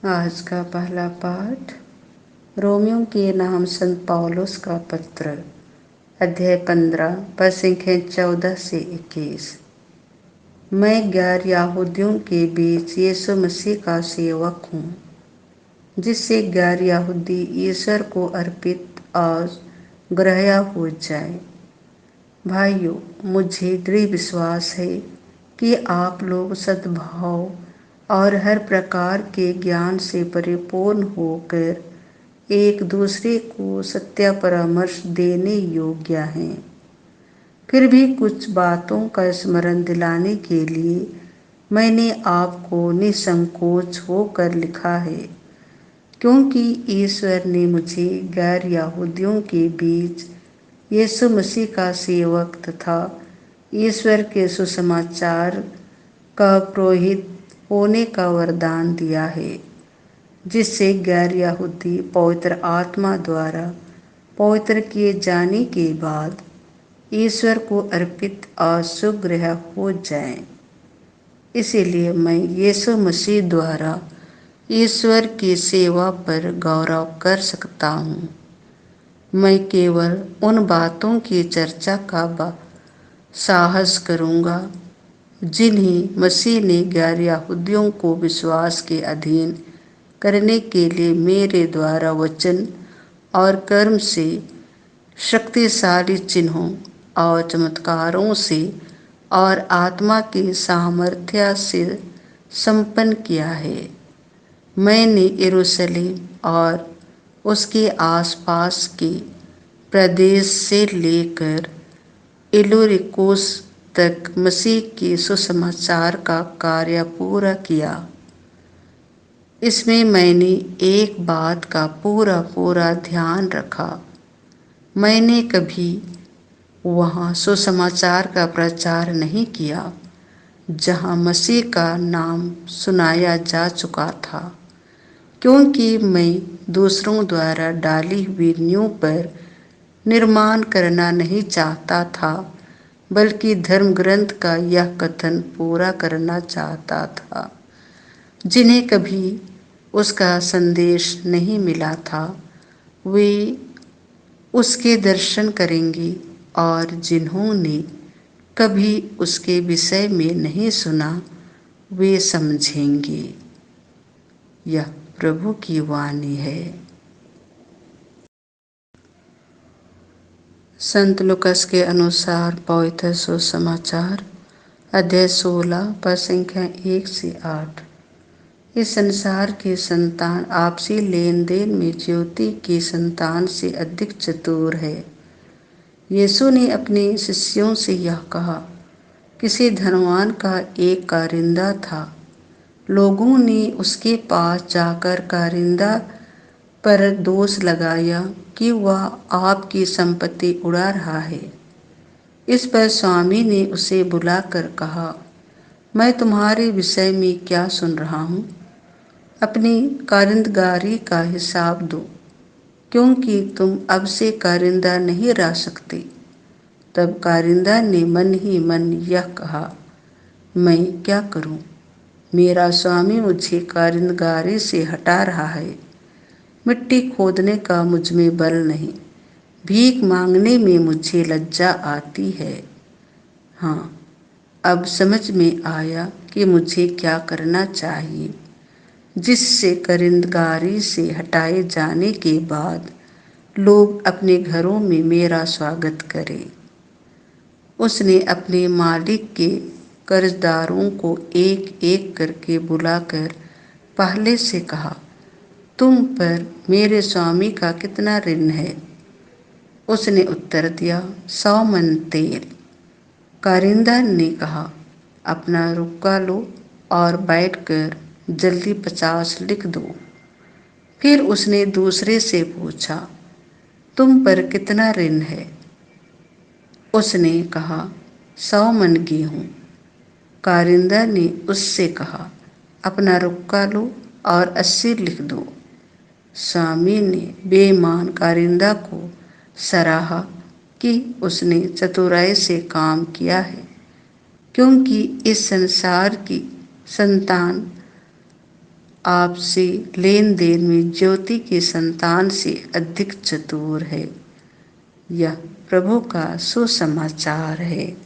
आज का पहला पाठ रोमियो के नाम संत पौलुस का पत्र, अध्याय 15 पद संख्या 14 से 21। मैं गैर यहूदियों के बीच यीशु मसीह का सेवक हूँ, जिससे गैर यहूदी ईश्वर को अर्पित और ग्रह्य हो जाए। भाइयों, मुझे दृढ़ विश्वास है कि आप लोग सद्भाव और हर प्रकार के ज्ञान से परिपूर्ण होकर एक दूसरे को सत्य परामर्श देने योग्य हैं। फिर भी कुछ बातों का स्मरण दिलाने के लिए मैंने आपको निसंकोच होकर लिखा है, क्योंकि ईश्वर ने मुझे गैर यहूदियों के बीच यीशु मसीह का सेवक तथा ईश्वर के सुसमाचार का पुरोहित होने का वरदान दिया है, जिससे गैर यहूदी पवित्र आत्मा द्वारा पवित्र किए जाने के बाद ईश्वर को अर्पित और सुग्रह हो जाएं। इसीलिए मैं यीशु मसीह द्वारा ईश्वर की सेवा पर गौरव कर सकता हूँ। मैं केवल उन बातों की चर्चा का साहस करूँगा जिन्हें मसीह ने गैर यहूदियों को विश्वास के अधीन करने के लिए मेरे द्वारा वचन और कर्म से, शक्तिशाली चिन्हों और चमत्कारों से और आत्मा की सामर्थ्य से संपन्न किया है। मैंने यरूशलेम और उसके आसपास के प्रदेश से लेकर इल्लुरिकुस तक मसीह के सुसमाचार का कार्य पूरा किया। इसमें मैंने एक बात का पूरा ध्यान रखा। मैंने कभी वहाँ सुसमाचार का प्रचार नहीं किया जहाँ मसीह का नाम सुनाया जा चुका था, क्योंकि मैं दूसरों द्वारा डाली हुई नींव पर निर्माण करना नहीं चाहता था, बल्कि धर्म ग्रंथ का यह कथन पूरा करना चाहता था। जिन्हें कभी उसका संदेश नहीं मिला था, वे उसके दर्शन करेंगे, और जिन्होंने कभी उसके विषय में नहीं सुना, वे समझेंगे। यह प्रभु की वाणी है। संत लूकास के अनुसार पवित्र सुसमाचार, अध्याय 16 पद संख्या 1 से 8। इस संसार की संतान आपसी लेन देन में ज्योति की संतान से अधिक चतुर है। यीशु ने अपने शिष्यों से यह कहा। किसी धनवान का एक कारिंदा था। लोगों ने उसके पास जाकर कारिंदा पर दोष लगाया कि वह आपकी संपत्ति उड़ा रहा है। इस पर स्वामी ने उसे बुलाकर कहा, मैं तुम्हारे विषय में क्या सुन रहा हूँ? अपनी कारिंदगारी का हिसाब दो, क्योंकि तुम अब से कारिंदा नहीं रह सकते। तब कारिंदा ने मन ही मन यह कहा, मैं क्या करूं? मेरा स्वामी मुझे कारिंदगारी से हटा रहा है। मिट्टी खोदने का मुझ में बल नहीं, भीख मांगने में मुझे लज्जा आती है। हाँ, अब समझ में आया कि मुझे क्या करना चाहिए, जिससे कारिंदगारी से हटाए जाने के बाद लोग अपने घरों में मेरा स्वागत करें। उसने अपने मालिक के कर्जदारों को एक एक करके बुलाकर पहले से कहा, तुम पर मेरे स्वामी का कितना ऋण है? उसने उत्तर दिया, 100 मन तेल। कारिंदा ने कहा, अपना रुपया लो और बैठकर जल्दी 50 लिख दो। फिर उसने दूसरे से पूछा, तुम पर कितना ऋण है? उसने कहा, 100 मन गेहूँ। कारिंदा ने उससे कहा, अपना रुपया लो और 80 लिख दो। स्वामी ने बेईमान कारिंदा को सराहा कि उसने चतुराई से काम किया है, क्योंकि इस संसार की संतान आपसी लेन देन में ज्योति की संतान से अधिक चतुर है। यह प्रभु का सुसमाचार है।